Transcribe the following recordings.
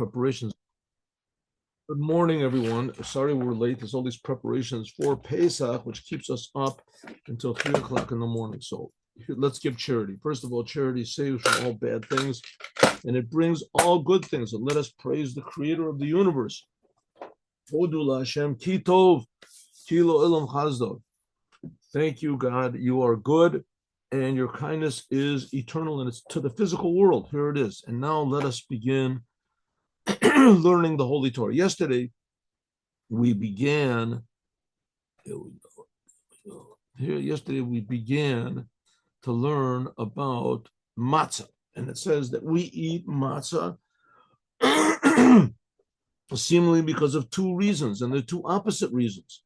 preparations. Good morning, everyone. Sorry we're late. There's all these preparations for Pesach, which keeps us up until 3 o'clock in the morning. So let's give charity. First of all, charity saves from all bad things, and it brings all good things. And let us praise the Creator of the universe. Thank you, God. You are good, and your kindness is eternal, and it's to the physical world. Here it is. And now let us begin learning the Holy Torah. Yesterday, we began. Yesterday, we began to learn about matzah, and it says that we eat matzah seemingly because of two reasons, and they're two opposite reasons.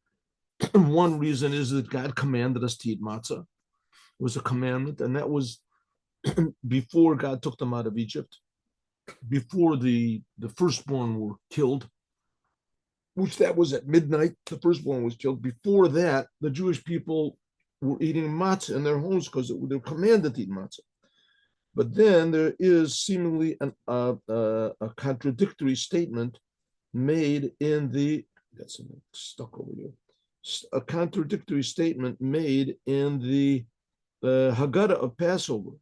One reason is that God commanded us to eat matzah. It was a commandment, and that was before God took them out of Egypt, before the firstborn were killed, which that was at midnight. The firstborn was killed. Before that, the Jewish people were eating matzah in their homes because they're commanded to eat matzah. But then there is seemingly a contradictory statement made in the, that's stuck over here, a contradictory statement made in the Haggadah of Passover.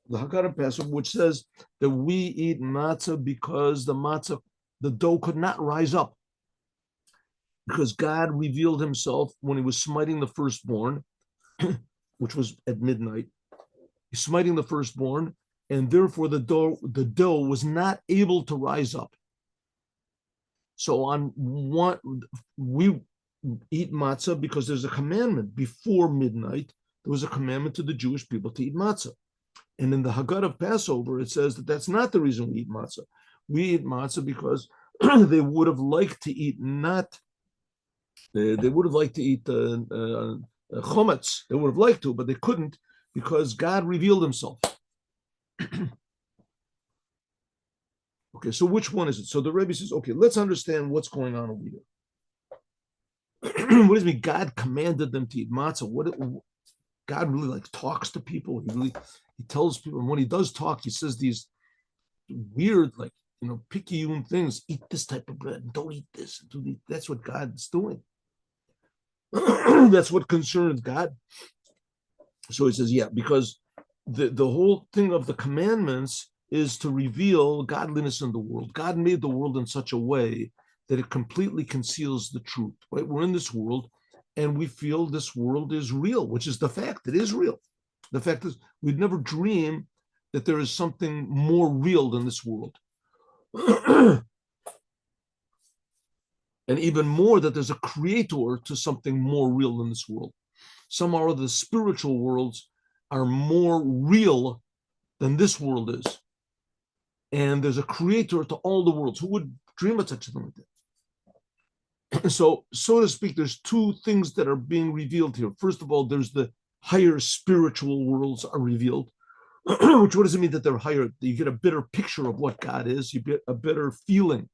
The Haggadah of Passover, which says that we eat matzah because the dough could not rise up, because God revealed himself when he was smiting the firstborn, which was at midnight. He's smiting the firstborn, and therefore the dough was not able to rise up. So we eat matzah because there's a commandment. Before midnight, there was a commandment to the Jewish people to eat matzah. And in the Haggadah of Passover, it says that that's not the reason we eat matzah. We eat matzah because they would have liked to eat they would have liked to eat chometz. They would have liked to, but they couldn't because God revealed himself. Okay, so which one is it? So the Rebbe says, okay, let's understand what's going on over here. What does it mean? God commanded them to eat matzah. God really talks to people. He tells people, and when he does talk, he says these weird, picayune things. Eat this type of bread, and don't eat this. That's what God's doing. That's what concerns God. So he says, yeah, because the whole thing of the commandments is to reveal godliness in the world. God made the world in such a way that it completely conceals the truth, right? We're in this world, and we feel this world is real, which is the fact. It is real. The fact is, we'd never dream that there is something more real than this world. And even more, that there's a creator to something more real than this world. Somehow the spiritual worlds are more real than this world is. And there's a creator to all the worlds. Who would dream of such a thing like that? So to speak, there's two things that are being revealed here. First of all, there's the higher spiritual worlds are revealed. Which, what does it mean that they're higher? You get a better picture of what God is. You get a better feeling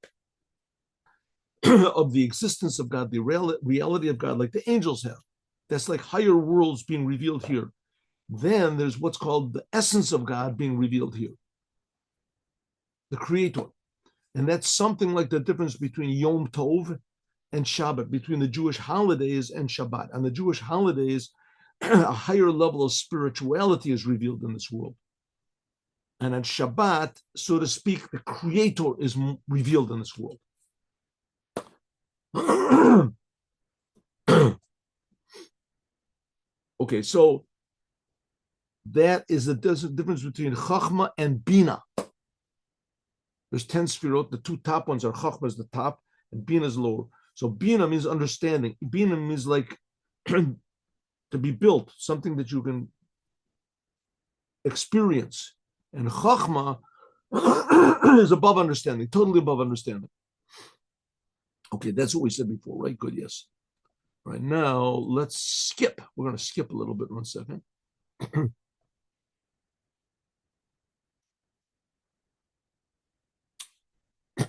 of the existence of God, the reality of God, like the angels have. That's like higher worlds being revealed here. Then there's what's called the essence of God being revealed here, the Creator. And that's something like the difference between Yom Tov and Shabbat, between the Jewish holidays and Shabbat. On the Jewish holidays, a higher level of spirituality is revealed in this world. And on Shabbat, so to speak, the Creator is revealed in this world. Okay, so that is the difference between Chachma and Bina. There's 10 sfirot. The two top ones are Chachma is the top and Bina is lower. So Bina means understanding. Bina means like to be built, something that you can experience. And Chachma is above understanding, totally above understanding. Okay, that's what we said before, right? Good, yes. All right, now let's skip. We're going to skip a little bit, 1 second.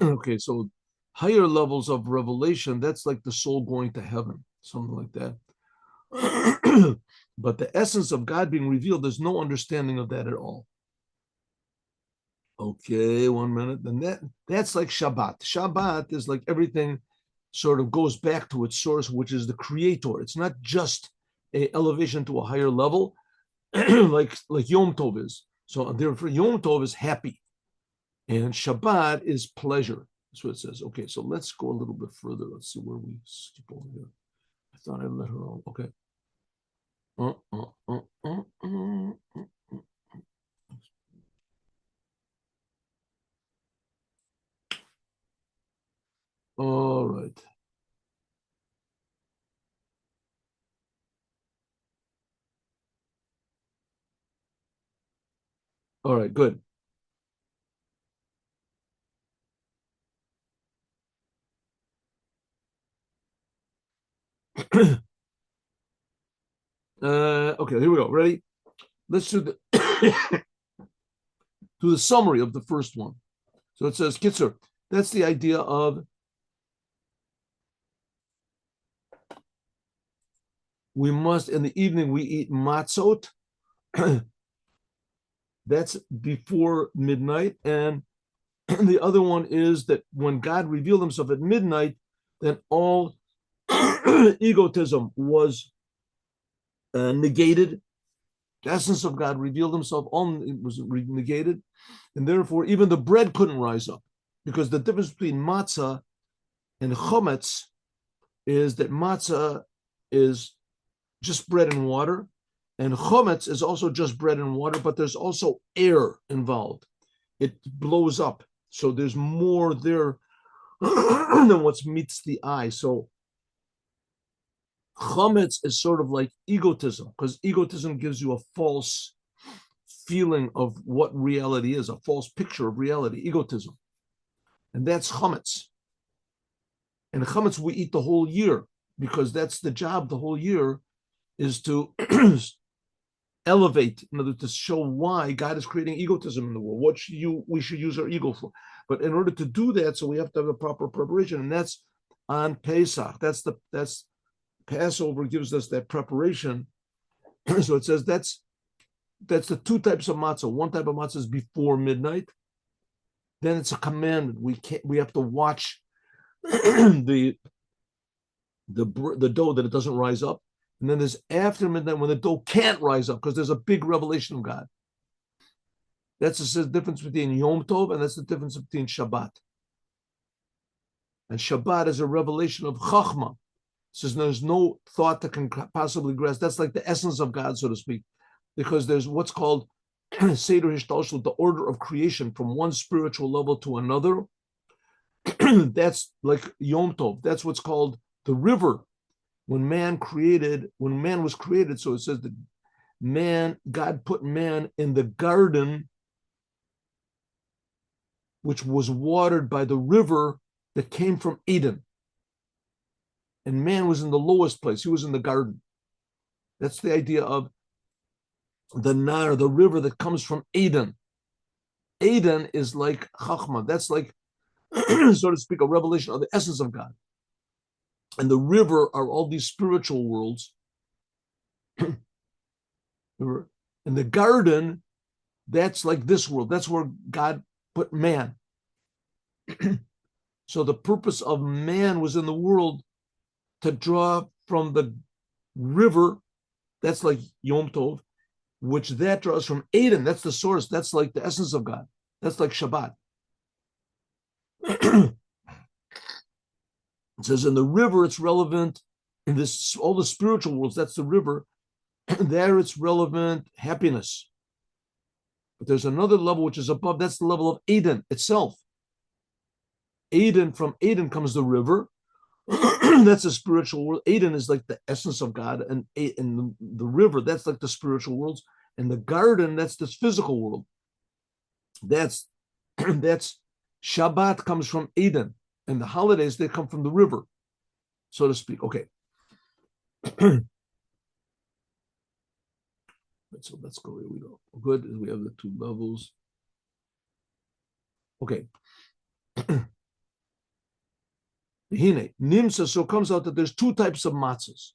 Okay, so higher levels of revelation, that's like the soul going to heaven, something like that. But the essence of God being revealed, there's no understanding of that at all. Okay, 1 minute. And that's like Shabbat. Shabbat is like everything sort of goes back to its source, which is the creator. It's not just a elevation to a higher level, like Yom Tov is. So therefore, Yom Tov is happy, and Shabbat is pleasure. That's what it says. Okay, so let's go a little bit further. Let's see where we skip over here. I thought I let her on. Okay. All right. All right, good. Okay, here we go. Ready? Let's do the do the summary of the first one. So it says, Kitzer, that's the idea of we must, in the evening, we eat matzot. That's before midnight. And the other one is that when God revealed himself at midnight, then all egotism was negated. The essence of God revealed himself, all was negated. And therefore, even the bread couldn't rise up. Because the difference between matzah and chometz is that matzah is just bread and water, and chometz is also just bread and water, but there's also air involved. It blows up, so there's more there than what meets the eye. So chometz is sort of like egotism, because egotism gives you a false feeling of what reality is, a false picture of reality, egotism. And that's chometz. And chametz we eat the whole year, because that's the job the whole year, is to elevate, in order to show why God is creating egotism in the world. What we should use our ego for. But in order to do that, so we have to have a proper preparation, and that's on Pesach. That's Passover gives us that preparation. So it says that's the two types of matzah. One type of matzah is before midnight. Then it's a commandment. We have to watch the dough that it doesn't rise up. And then there's after midnight when the dough can't rise up, because there's a big revelation of God. That's the difference between Yom Tov, and that's the difference between Shabbat. And Shabbat is a revelation of Chachma. It says there's no thought that can possibly grasp. That's like the essence of God, so to speak, because there's what's called Seder Hishtalshlut, the order of creation from one spiritual level to another. That's like Yom Tov. That's what's called the river. When man was created, so it says that God put man in the garden, which was watered by the river that came from Eden. And man was in the lowest place. He was in the garden. That's the idea of the Nar, the river that comes from Eden. Eden is like Chachma. That's like, so to speak, a revelation of the essence of God. And the river are all these spiritual worlds. In the garden, that's like this world. That's where God put man. So the purpose of man was in the world to draw from the river. That's like Yom Tov, which that draws from Eden. That's the source. That's like the essence of God. That's like Shabbat. It says in the river, it's relevant in this, all the spiritual worlds, that's the river. There it's relevant happiness. But there's another level which is above, that's the level of Eden itself. From Eden comes the river. That's a spiritual world. Eden is like the essence of God, and the river, that's like the spiritual worlds. And the garden, that's this physical world. That's Shabbat comes from Eden. And the holidays, they come from the river, so to speak. Okay. So let's go. Here we go. Good. We have the two levels. Okay. Nimsa, so it comes out that there's two types of matzahs.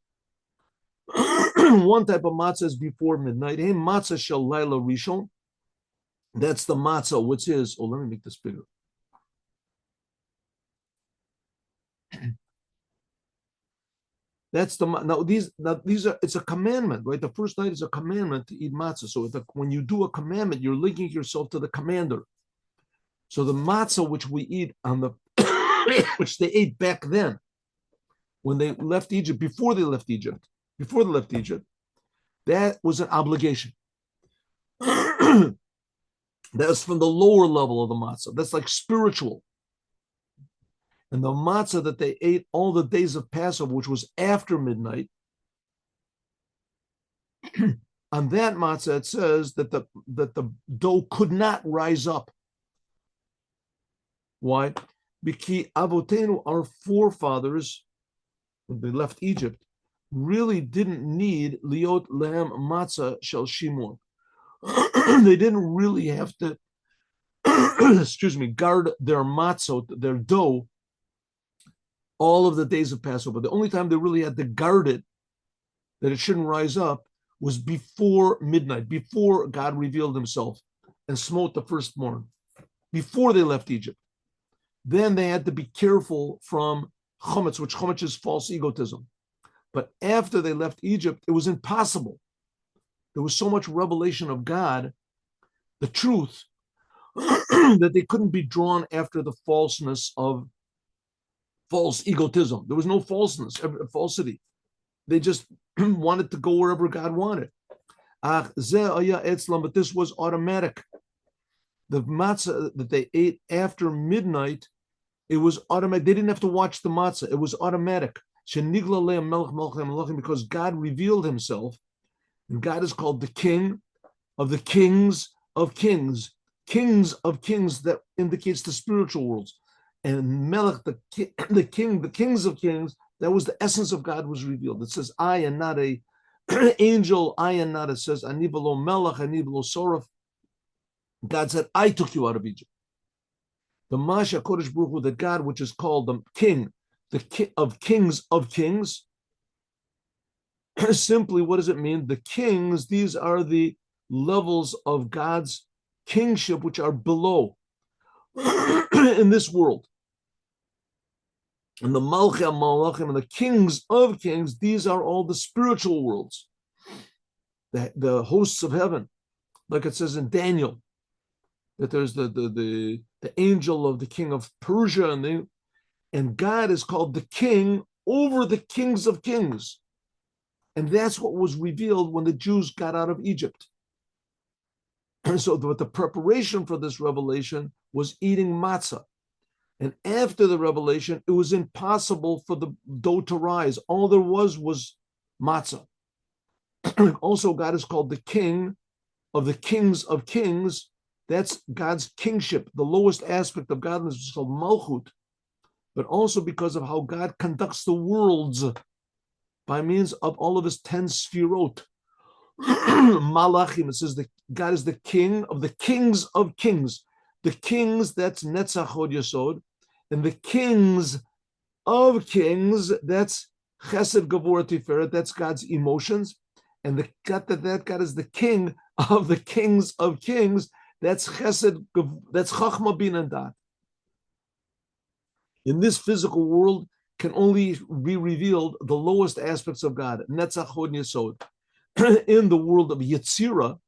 One type of matzah is before midnight. Matzah shel laila rishon. That's the matzah, which is, oh, let me make this bigger. That's the now these are it's a commandment, right? The first night is a commandment to eat matzah. So when you do a commandment, you're linking yourself to the commander. So the matzah which we eat on the which they ate back then when they left Egypt, before they left Egypt, that was an obligation. That's from the lower level of the matzah. That's like spiritual. And the matzah that they ate all the days of Passover, which was after midnight, on that matzah it says that the dough could not rise up. Why? Because avotenu, our forefathers, when they left Egypt, really didn't need liot lehem matzah shel shimon. They didn't really have to, guard their matzah, their dough, all of the days of Passover. The only time they really had to guard it, that it shouldn't rise up, was before midnight, before God revealed himself and smote the firstborn, before they left Egypt. Then they had to be careful from chometz, which chometz is false egotism. But after they left Egypt, it was impossible. There was so much revelation of God, the truth, that they couldn't be drawn after the falseness of false egotism. There was no falsity. They just wanted to go wherever God wanted. But this was automatic. The matzah that they ate after midnight, it was automatic. They didn't have to watch the matzah. It was automatic. Because God revealed himself. And God is called the King of the Kings of Kings. Kings of Kings, that indicates the spiritual worlds. And Melech, the King, the Kings of Kings, that was the essence of God was revealed. It says, I am not a angel, I am not, it says, Ani v'lo Melech, Ani v'lo Soraf. God said, I took you out of Egypt. The Masha Kodesh Baruch Hu, the God which is called the King of Kings. Simply, what does it mean? The kings, these are the levels of God's kingship, which are below in this world. And the Malchei Malachim and the kings of kings, these are all the spiritual worlds, the hosts of heaven, like it says in Daniel, that there's the angel of the king of Persia, and God is called the king over the kings of kings. And that's what was revealed when the Jews got out of Egypt. And so the preparation for this revelation was eating matzah. And after the revelation, it was impossible for the dough to rise. All there was matzah. Also, God is called the King of the Kings of Kings. That's God's kingship. The lowest aspect of godliness is called malchut. But also because of how God conducts the worlds by means of all of his 10 sfirot. Malachim, it says that God is the King of the Kings of Kings. The kings, that's Netzach Hod Yesod. And the kings of kings, that's Chesed Gavur Tiferet, that's God's emotions. And that God is the King of the Kings of Kings, that's Chesed, that's Chachma Bin and Dat. In this physical world, can only be revealed the lowest aspects of God, Netzach Hod Yesod. In the world of Yetzirah,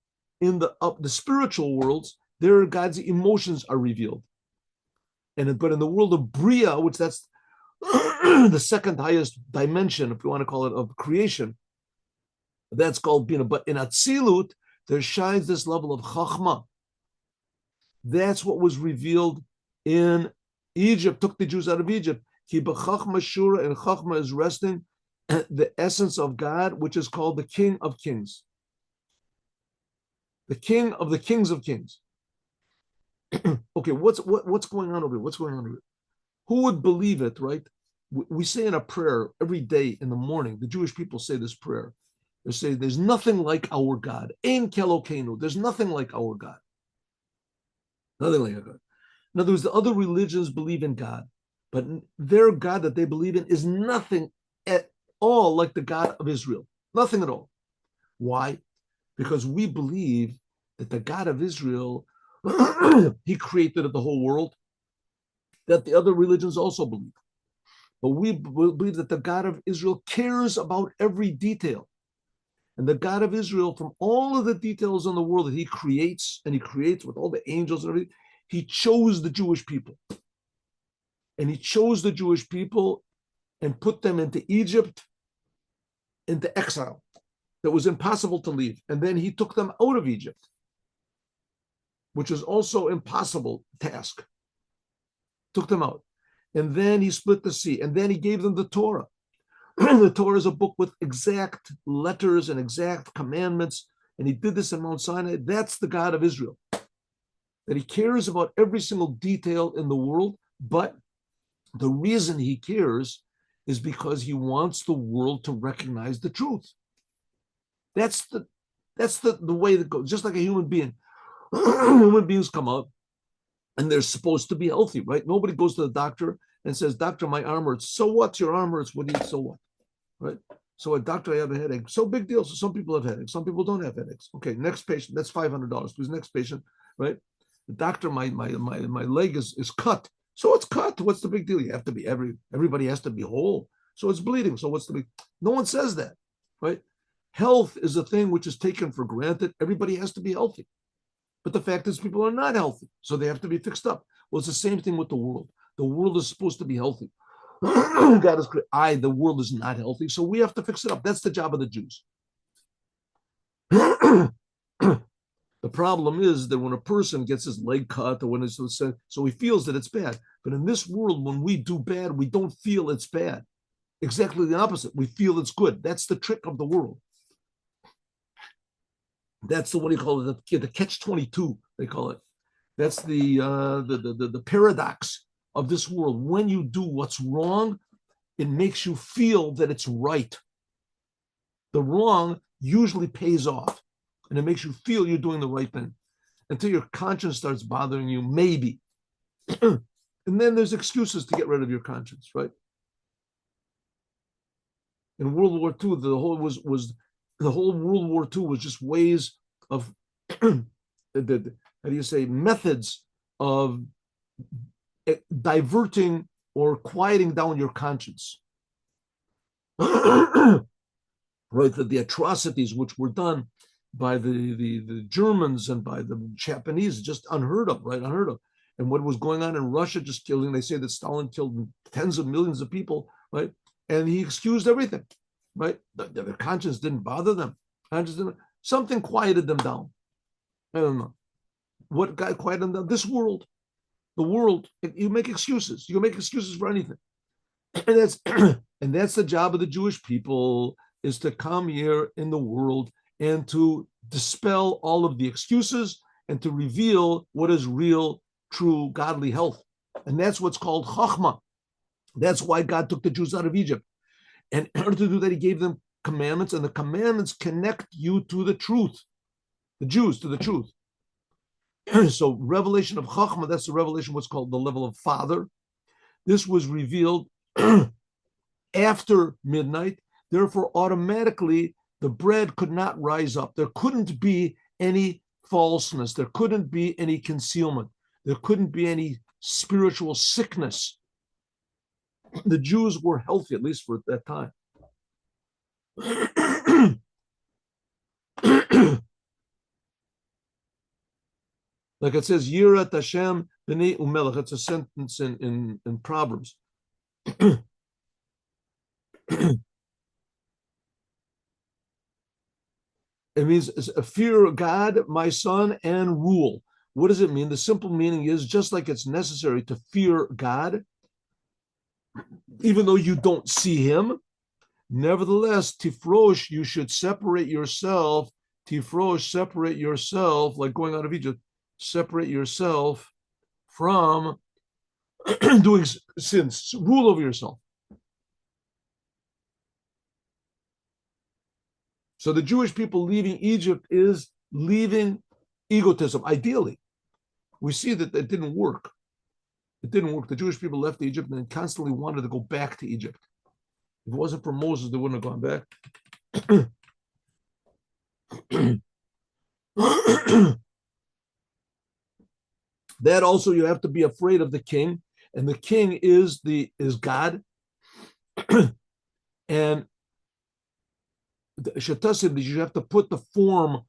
in the spiritual worlds, there God's emotions are revealed. But in the world of Bria, which that's the second highest dimension, if you want to call it, of creation, that's called Bina. But in Atzilut, there shines this level of Chachma. That's what was revealed in Egypt, took the Jews out of Egypt. Ki b'chachma shura, and chachma is resting the essence of God, which is called the King of Kings. The King of the Kings of Kings. Okay, what's going on over here? What's going on over here? Who would believe it, right? We say in a prayer every day in the morning, the Jewish people say this prayer. They say, there's nothing like our God. Ein kelokenu. There's nothing like our God. Nothing like our God. In other words, the other religions believe in God, but their God that they believe in is nothing at all like the God of Israel. Nothing at all. Why? Because we believe that the God of Israel He created the whole world that the other religions also believe. But we believe that the God of Israel cares about every detail. And the God of Israel, from all of the details in the world that he creates, and he creates with all the angels and everything, he chose the Jewish people. And he chose the Jewish people and put them into Egypt, into exile that was impossible to leave. And then he took them out of Egypt, which is also impossible task. Took them out. And then he split the sea. And then he gave them the Torah. The Torah is a book with exact letters and exact commandments. And he did this in Mount Sinai. That's the God of Israel. That he cares about every single detail in the world. But the reason he cares is because he wants the world to recognize the truth. That's the way that goes. Just like a human being. Human beings come up and they're supposed to be healthy, right? Nobody goes to the doctor and says, "Doctor, my arm hurts." So what? Your arm hurts. What do you? So what? Right? So a doctor, I have a headache. So big deal. So some people have headaches. Some people don't have headaches. Okay, next patient. That's $500. Please, next patient. Right? The doctor, my leg is cut. So it's cut. What's the big deal? You have to be everybody has to be whole. So it's bleeding. So what's the big? No one says that, right? Health is a thing which is taken for granted. Everybody has to be healthy. But the fact is people are not healthy, so they have to be fixed up. Well, it's the same thing with the world. The world is supposed to be healthy. God is great. The world is not healthy, so we have to fix it up. That's the job of the Jews. The problem is that when a person gets his leg cut or when it's so he feels that it's bad. But in this world, when we do bad, we don't feel it's bad. Exactly the opposite. We feel it's good. That's the trick of the world. That's what do you call it? The catch-22, they call it. That's the paradox of this world. When you do what's wrong, it makes you feel that it's right. The wrong usually pays off, and it makes you feel you're doing the right thing until your conscience starts bothering you, maybe. And then there's excuses to get rid of your conscience, right? In World War II, the whole World War II was just ways of methods of diverting or quieting down your conscience. Right, the atrocities which were done by the Germans and by the Japanese, just unheard of, right? Unheard of. And what was going on in Russia, just killing, they say that Stalin killed tens of millions of people, right? And he excused everything, right? Their conscience didn't bother them. Something quieted them down. I don't know. What quieted them down? This world. The world. You make excuses. You make excuses for anything. And that's the job of the Jewish people, is to come here in the world and to dispel all of the excuses and to reveal what is real, true, godly health. And that's what's called Chachma. That's why God took the Jews out of Egypt. And in order to do that, he gave them commandments, and the commandments connect you to the truth, the Jews to the truth. So revelation of Chachma, that's the revelation, what's called the level of Father. This was revealed after midnight. Therefore, automatically, the bread could not rise up. There couldn't be any falseness. There couldn't be any concealment. There couldn't be any spiritual sickness. The Jews were healthy, at least for that time. Like it says, Yirat Hashem b'nei umelech. It's a sentence in Proverbs. It means fear God, my son, and rule. What does it mean? The simple meaning is, just like it's necessary to fear God, even though you don't see him, nevertheless, tifrosh, you should separate yourself. Tifrosh, separate yourself, like going out of Egypt, separate yourself from doing sins. Rule over yourself. So the Jewish people leaving Egypt is leaving egotism. Ideally, we see that it didn't work. It didn't work. The Jewish people left Egypt and constantly wanted to go back to Egypt. If it wasn't for Moses, they wouldn't have gone back. That also you have to be afraid of the king, and the king is God. And Shatasim, you have to put the form,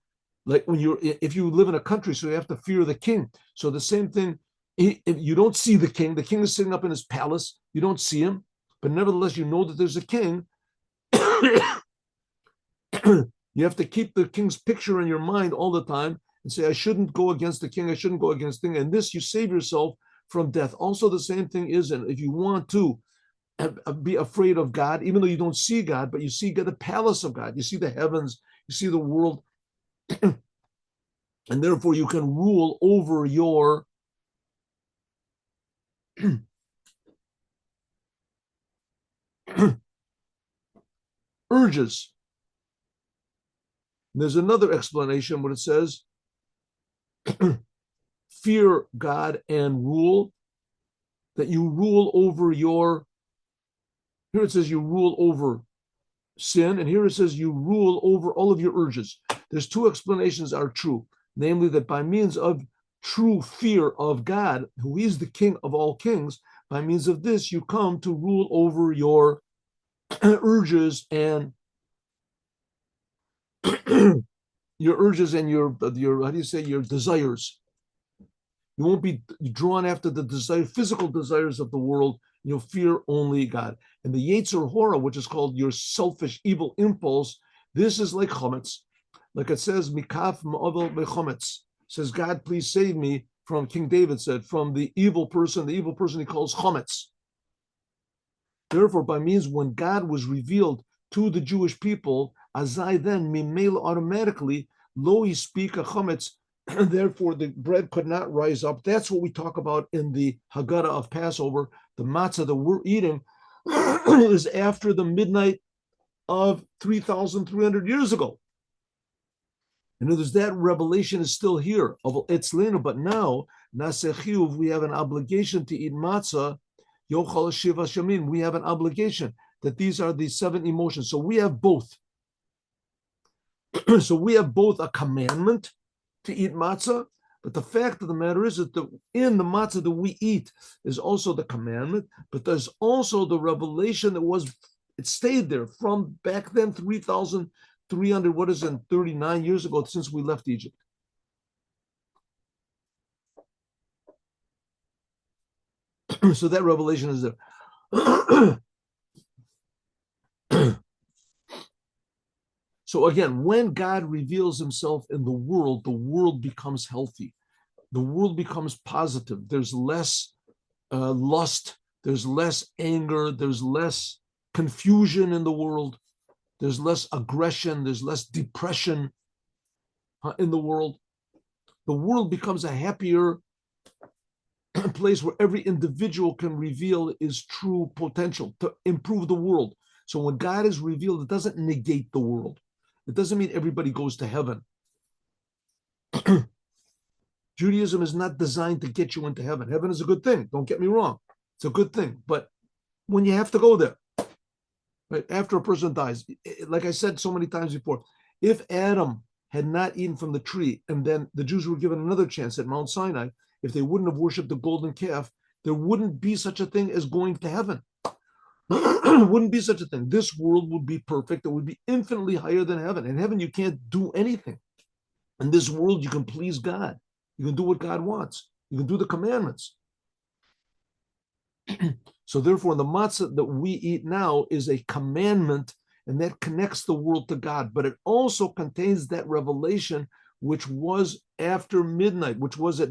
like if you live in a country, so you have to fear the king. So the same thing, if you don't see the king is sitting up in his palace, you don't see him, but nevertheless you know that there's a king. You have to keep the king's picture in your mind all the time and say, I shouldn't go against the king, I shouldn't go against the king. And this, you save yourself from death. Also, the same thing is, and if you want to be afraid of God, even though you don't see God, but you see the palace of God, you see the heavens, you see the world, and therefore you can rule over your urges. And there's another explanation when it says, fear God and rule, that you rule over your, here it says you rule over sin, and here it says you rule over all of your urges. There's two explanations are true, namely that by means of true fear of God, who is the king of all kings, by means of this you come to rule over your urges and your urges and your how do you say, your desires. You won't be drawn after the physical desires of the world. You'll fear only God. And the Yetzer Hora, which is called your selfish evil impulse, this is like chometz. Like it says, Mikaf ma'avel bechometz. Says, God, please save me from, King David said, from the evil person he calls chometz. Therefore, by means when God was revealed to the Jewish people, azai then, mimel automatically, lo speak a chometz, and therefore the bread could not rise up. That's what we talk about in the Haggadah of Passover. The matzah that we're eating is after the midnight of 3,300 years ago. And there's that revelation is still here of Etzlenu, but now Nasechiuv, we have an obligation to eat matzah. Yochal Shiva Shamin, we have an obligation that these are the 7 emotions. So we have both. So we have both a commandment to eat matzah, but the fact of the matter is that in the matzah that we eat is also the commandment, but there's also the revelation that it stayed there from back then, 3,300, 39 years ago since we left Egypt. So that revelation is there. So again, when God reveals himself in the world becomes healthy. The world becomes positive. There's less lust. There's less anger. There's less confusion in the world. There's less aggression. There's less depression in the world. The world becomes a happier place where every individual can reveal his true potential to improve the world. So when God is revealed, it doesn't negate the world. It doesn't mean everybody goes to heaven. Judaism is not designed to get you into heaven. Heaven is a good thing. Don't get me wrong. It's a good thing. But when you have to go there, right, after a person dies, like I said so many times before, if Adam had not eaten from the tree and then the Jews were given another chance at Mount Sinai, if they wouldn't have worshipped the golden calf, there wouldn't be such a thing as going to heaven. Wouldn't be such a thing. This world would be perfect. It would be infinitely higher than heaven. In heaven, you can't do anything. In this world, you can please God. You can do what God wants. You can do the commandments. So therefore, the matzah that we eat now is a commandment, and that connects the world to God. But it also contains that revelation which was after midnight, which was at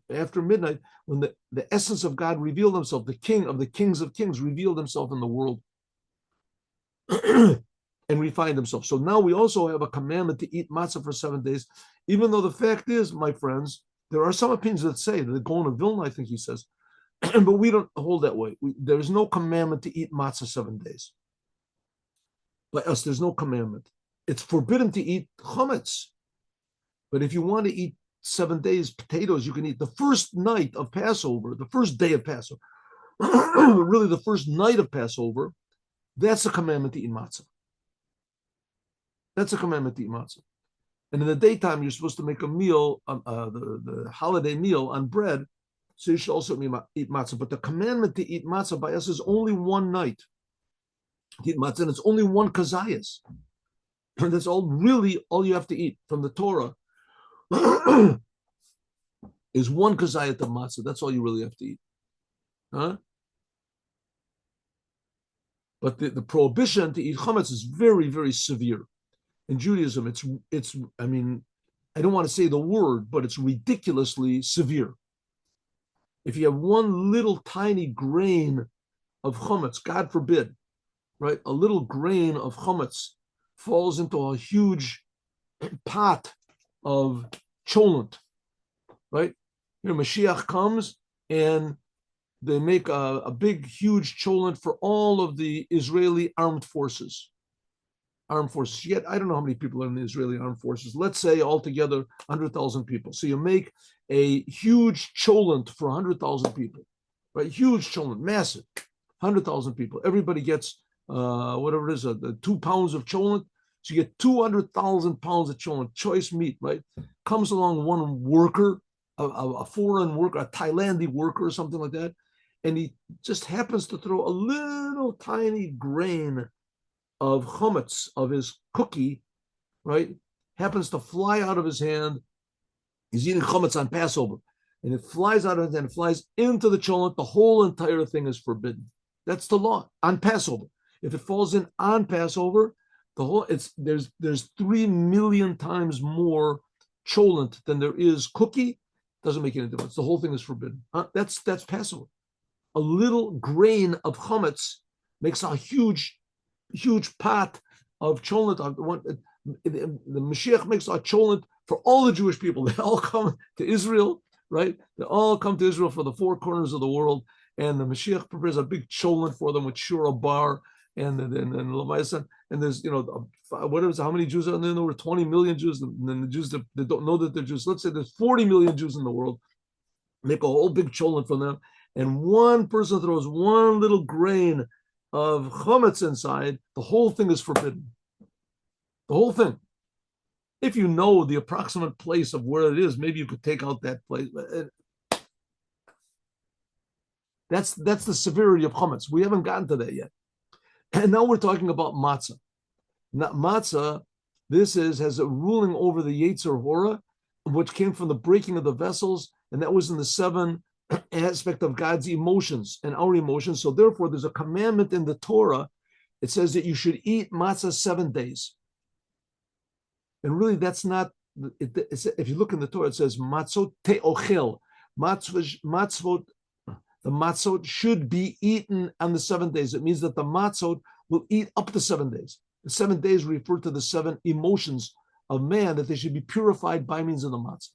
after midnight, when the essence of God revealed himself, the King of the kings of kings revealed himself in the world and refined himself. So now we also have a commandment to eat matzah for 7 days, even though the fact is, my friends, there are some opinions that say, that the Gaon of Vilna, I think he says, but we don't hold that way. There is no commandment to eat matzah 7 days. By us, there's no commandment. It's forbidden to eat chametz. But if you want to eat 7 days potatoes, you can eat the first night of Passover, the first day of Passover, really the first night of Passover. That's a commandment to eat matzah. That's a commandment to eat matzah. And in the daytime, you're supposed to make a meal, the holiday meal on bread. So you should also eat matzah. But the commandment to eat matzah by us is only one night. To eat matzah, and it's only one kazayas. And that's all you have to eat from the Torah is one kazayat of matzah. That's all you really have to eat. Huh? But the prohibition to eat chametz is very, very severe. In Judaism, it's I mean, I don't want to say the word, but it's ridiculously severe. If you have one little tiny grain of chametz, God forbid, right? A little grain of chametz falls into a huge pot of cholent, right? Mashiach comes and they make a big, huge cholent for all of the Israeli armed forces. Yet I don't know how many people are in the Israeli armed forces. Let's say altogether 100,000 people. So you make a huge cholent for 100,000 people, right? Huge cholent, massive, 100,000 people. Everybody gets whatever it is, 2 pounds of cholent. So you get 200,000 pounds of cholent, choice meat, right? Comes along one worker, a foreign worker, a Thailandic worker or something like that, and he just happens to throw a little tiny grain of chametz, of his cookie, right? Happens to fly out of his hand. He's eating chametz on Passover, and it flies out of his hand, flies into the cholent. The whole entire thing is forbidden. That's the law on Passover. If it falls in on Passover, there's 3 million times more cholent than there is cookie. Doesn't make any difference. The whole thing is forbidden. That's Passover. A little grain of chametz makes a huge pot of cholent. The Mashiach makes a cholent for all the Jewish people. They all come to Israel, right? They all come to Israel for the 4 corners of the world, and the Mashiach prepares a big cholent for them with shura bar and Levaisan. And there's, whatever, how many Jews are there? There were 20 million Jews, and then the Jews that don't know that they're Jews. Let's say there's 40 million Jews in the world. Make a whole big cholent for them, and one person throws one little grain of chametz inside, the whole thing is forbidden. The whole thing. If you know the approximate place of where it is, maybe you could take out that place. That's the severity of chametz. We haven't gotten to that yet. And now we're talking about matzah. Now, matzah, has a ruling over the Yetzer Hora, which came from the breaking of the vessels, and that was in the 7 aspect of God's emotions and our emotions. So therefore, there's a commandment in the Torah. It says that you should eat matzah 7 days. And really, that's not, if you look in the Torah, it says matzot te'ochel. Matzot, the matzot should be eaten on the 7 days. It means that the matzot will eat up to 7 days. The 7 days refer to the 7 emotions of man, that they should be purified by means of the matzah.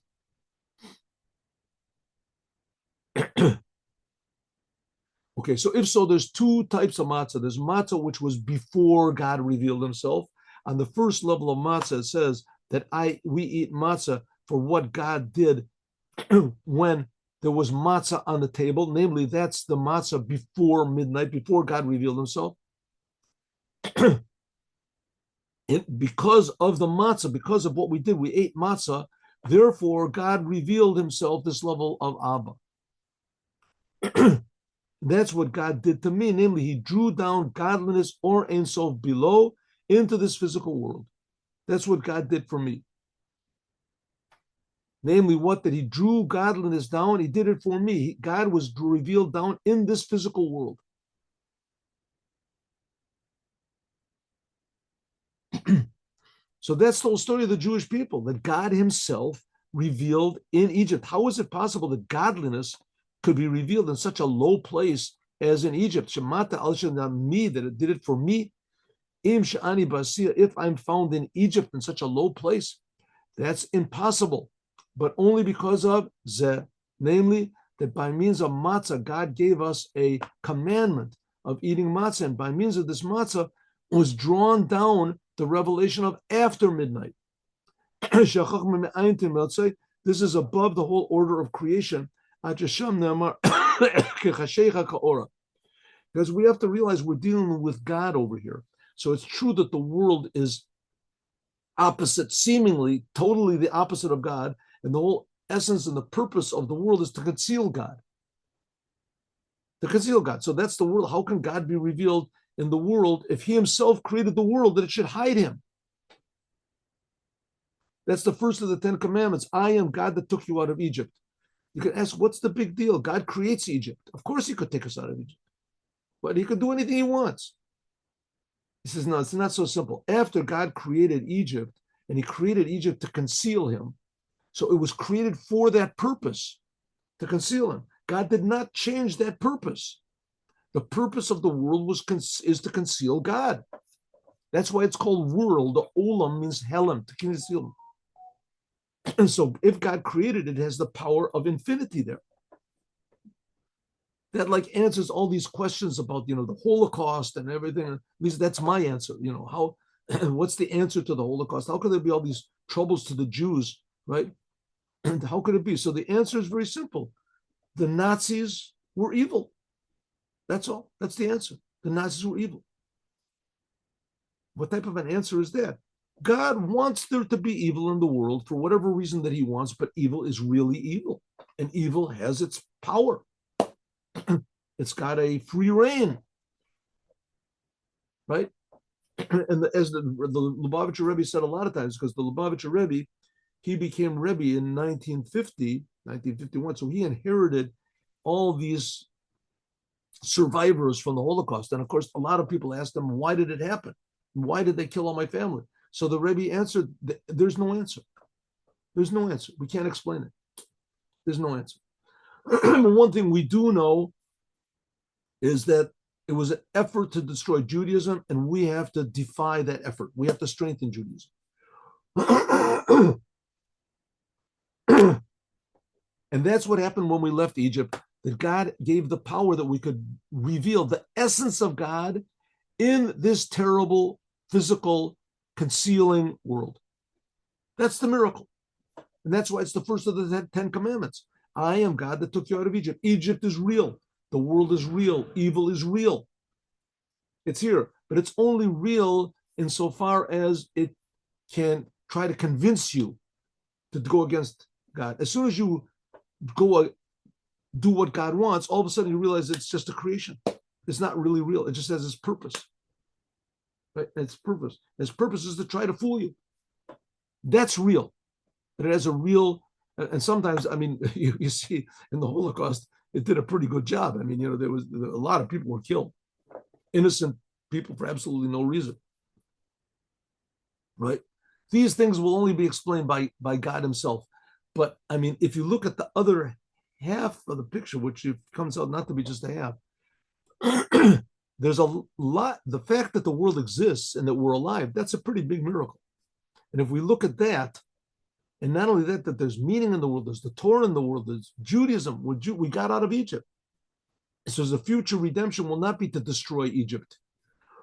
Okay, so if so, there's 2 types of matzah. There's matzah which was before God revealed himself. On the first level of matzah, it says that we eat matzah for what God did when there was matzah on the table. Namely, that's the matzah before midnight, before God revealed himself. Because of the matzah, because of what we did, we ate matzah. Therefore, God revealed himself this level of Abba. That's what God did to me. Namely, he drew down godliness or Ein Sof below into this physical world. That's what God did for me. Namely, what? That he drew godliness down. He did it for me. God was revealed down in this physical world. So that's the whole story of the Jewish people, that God himself revealed in Egypt. How is it possible that godliness could be revealed in such a low place as in Egypt? Shemata al me, that it did it for me. If I'm found in Egypt in such a low place, that's impossible. But only because of Zeh, namely that by means of matzah, God gave us a commandment of eating matzah, and by means of this matzah was drawn down the revelation of after midnight. This is above the whole order of creation. Because we have to realize we're dealing with God over here. So it's true that the world is opposite, seemingly totally the opposite of God, and the whole essence and the purpose of the world is to conceal God. To conceal God. So that's the world. How can God be revealed in the world if he himself created the world that it should hide him? That's the first of the 10 commandments. I am God that took you out of Egypt. You can ask, what's the big deal? God creates Egypt. Of course he could take us out of Egypt, but he could do anything he wants. He says, no, it's not so simple. After God created Egypt, and he created Egypt to conceal him, so it was created for that purpose, to conceal him. God did not change that purpose. The purpose of the world is to conceal God. That's why it's called world. The olam means helem, to conceal him. And so if God created it, it has the power of infinity there. That like answers all these questions about, the Holocaust and everything. At least that's my answer. How, what's the answer to the Holocaust? How could there be all these troubles to the Jews, right? And how could it be? So the answer is very simple. The Nazis were evil. That's all. That's the answer. The Nazis were evil. What type of an answer is that? God wants there to be evil in the world for whatever reason that he wants, but evil is really evil. And evil has its power. It's got a free reign, right? And as the Lubavitcher Rebbe said a lot of times, because the Lubavitcher Rebbe, he became Rebbe in 1951, so he inherited all these survivors from the Holocaust. And of course, a lot of people asked him, why did it happen? Why did they kill all my family? So the Rebbe answered, there's no answer. There's no answer. We can't explain it. There's no answer. One thing we do know is that it was an effort to destroy Judaism, and we have to defy that effort. We have to strengthen Judaism. And that's what happened when we left Egypt, that God gave the power that we could reveal the essence of God in this terrible, physical, concealing world. That's the miracle. And that's why it's the first of the 10 commandments. I am God that took you out of Egypt. Egypt is real. The world is real. Evil is real. It's here. But it's only real insofar as it can try to convince you to go against God. As soon as you go do what God wants, all of a sudden you realize it's just a creation. It's not really real. It just has its purpose. Right? Its purpose. Its purpose is to try to fool you. That's real. But it has a real, and sometimes, you see in the Holocaust, it did a pretty good job. There was a lot of people were killed. Innocent people for absolutely no reason. Right? These things will only be explained by God himself. But if you look at the other half of the picture, which comes out not to be just a half, there's a lot. The fact that the world exists and that we're alive, that's a pretty big miracle. And if we look at that, and not only that there's meaning in the world, there's the Torah in the world, there's Judaism. We got out of Egypt. So the future redemption will not be to destroy Egypt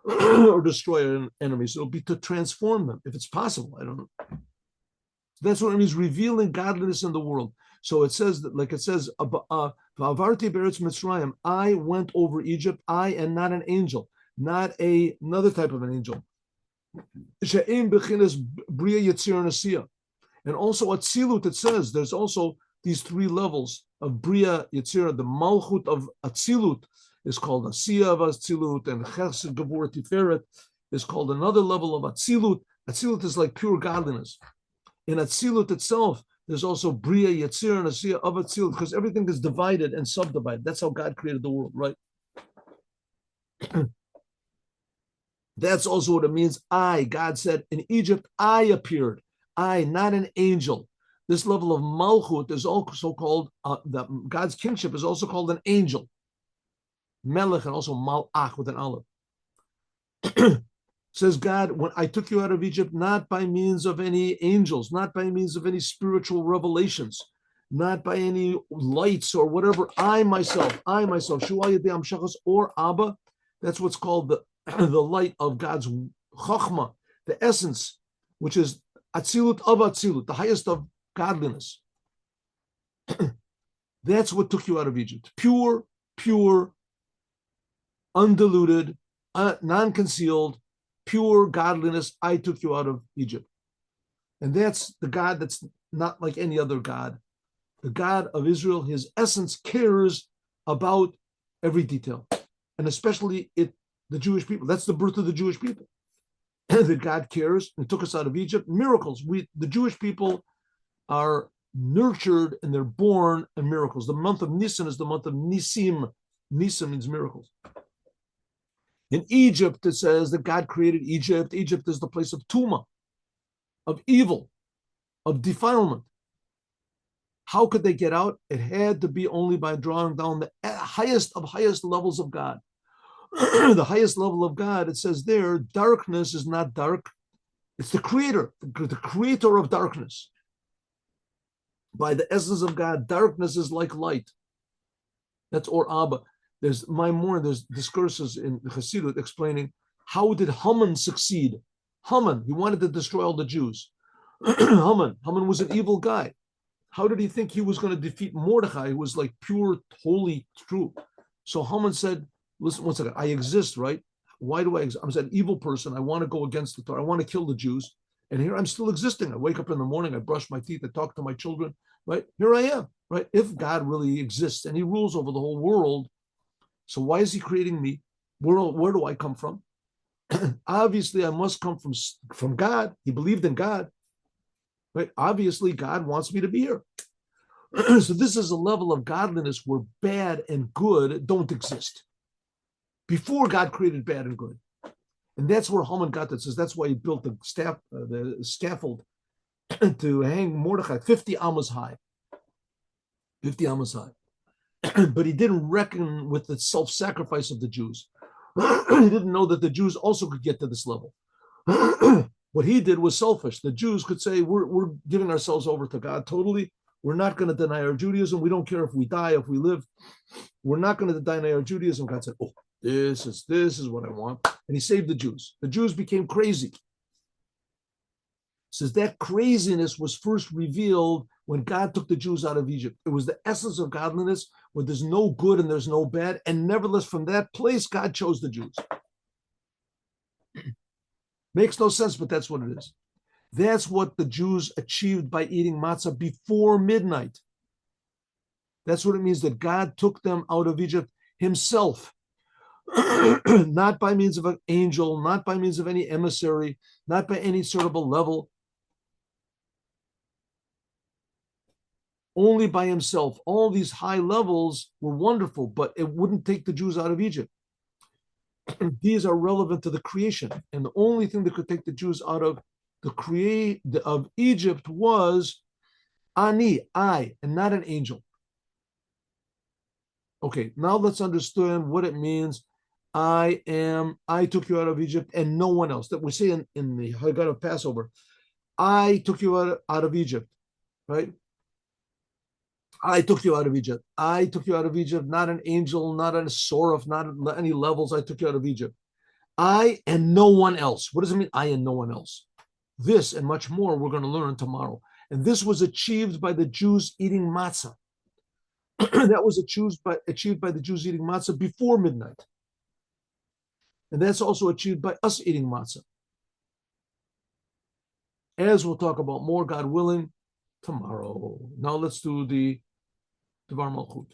or destroy our enemies. It'll be to transform them, if it's possible. I don't know. So that's what it means, revealing godliness in the world. So it says that, like it says, V'avarti be'eretz Mitzrayim, I went over Egypt, I and not an angel, not another type of an angel. She'im b'chinas bria yitzir nasiya. And also Atzilut, it says, there's also these three levels of Bria, Yetzirah. The Malchut of Atzilut is called Asiya of Atzilut, and Chesed Gevurah Tiferet is called another level of Atzilut. Atzilut is like pure godliness. In Atzilut itself, there's also Bria, Yetzirah, and Asiya of Atzilut, because everything is divided and subdivided. That's how God created the world, right? That's also what it means. God said, in Egypt, I appeared. I, not an angel. This level of Malchut is also called, God's kingship is also called an angel. Melech and also Malach with an aleph. Says God, when I took you out of Egypt, not by means of any angels, not by means of any spiritual revelations, not by any lights or whatever. I myself, Shu'al Yadei Amshachos or Abba, that's what's called the light of God's Chokhmah, the essence, which is Atzilut of Atzilut, the highest of godliness. That's what took you out of Egypt. Pure, undiluted, non-concealed, pure godliness. I took you out of Egypt. And that's the God that's not like any other God. The God of Israel, his essence cares about every detail, and especially the Jewish people. That's the birth of the Jewish people. That God cares and took us out of Egypt. Miracles. The Jewish people are nurtured and they're born in miracles. The month of Nisan is the month of Nisim. Nisim means miracles. In Egypt, it says that God created Egypt. Egypt is the place of tumah, of evil, of defilement. How could they get out? It had to be only by drawing down the highest of highest levels of God. The highest level of God, it says there, darkness is not dark. It's the creator, the creator of darkness. By the essence of God, darkness is like light. That's Or Abba. There's discourses in Chassidut explaining how did Haman succeed. Haman, he wanted to destroy all the Jews. Haman was an evil guy. How did he think he was going to defeat Mordechai, who was like pure, holy, true? So Haman said, listen, one second, I exist, right? Why do I exist? I'm an evil person. I want to go against the Torah. I want to kill the Jews. And here I'm still existing. I wake up in the morning, I brush my teeth, I talk to my children, right? Here I am, right? If God really exists and he rules over the whole world, so why is he creating me? Where do I come from? Obviously, I must come from God. He believed in God, right? Obviously, God wants me to be here. So this is a level of godliness where bad and good don't exist. Before God created bad and good. And that's where Haman got that. Says that's why he built the scaffold to hang Mordechai 50 amas high. 50 amas high. But he didn't reckon with the self-sacrifice of the Jews. He didn't know that the Jews also could get to this level. What he did was selfish. The Jews could say, we're giving ourselves over to God totally. We're not going to deny our Judaism. We don't care if we die, if we live. We're not going to deny our Judaism. God said, oh, this is what I want. And he saved the Jews. The Jews became crazy. Says that craziness was first revealed when God took the Jews out of Egypt. It was the essence of godliness where there's no good and there's no bad. And nevertheless, from that place, God chose the Jews. Makes no sense, but that's what it is. That's what the Jews achieved by eating matzah before midnight. That's what it means that God took them out of Egypt himself. Not by means of an angel, not by means of any emissary, not by any sort of a level. Only by himself. All these high levels were wonderful, but it wouldn't take the Jews out of Egypt. These are relevant to the creation. And the only thing that could take the Jews out of of Egypt was I, and not an angel. Okay, now let's understand what it means. I took you out of Egypt and no one else. That we say in the Haggadah of Passover. I took you out of Egypt, right? I took you out of Egypt. I took you out of Egypt, not an angel, not a soraf, not any levels. I took you out of Egypt. I and no one else. What does it mean, I and no one else? This and much more we're going to learn tomorrow. And this was achieved by the Jews eating matzah. That was achieved by the Jews eating matzah before midnight. And that's also achieved by us eating matzah. As we'll talk about more, God willing, tomorrow. Now let's do the Dvar Malchut.